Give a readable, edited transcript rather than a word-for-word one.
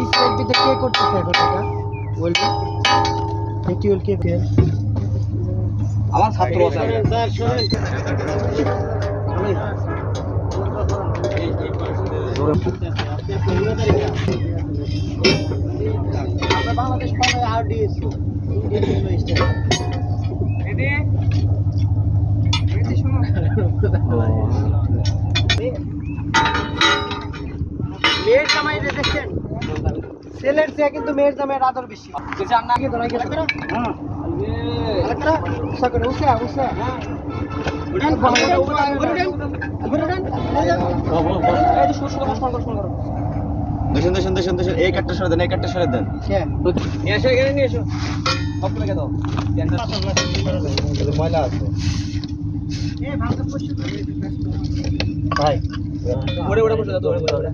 সিআইপিতে কে করতেছে এখন এটা ওয়েল্ডিং মেটিউল কে কে আমার ছাত্র আছে স্যার শুনেন আমরা বাংলাদেশ পাবে আরডিএস মেয়ের জামাই দেখছেন ছেলের চেয়ে কিন্তু মেয়ের জামাইয়ের আদর বেশি কি ধরাই গেছে দেখেন এই কাটটা সরে দেন এই কাটটা সরে দেন নিয়ে এসো এখানে নিয়ে এসো সব করে দাও ময়লা আছে ভাই ওরে বসে দাও ওরে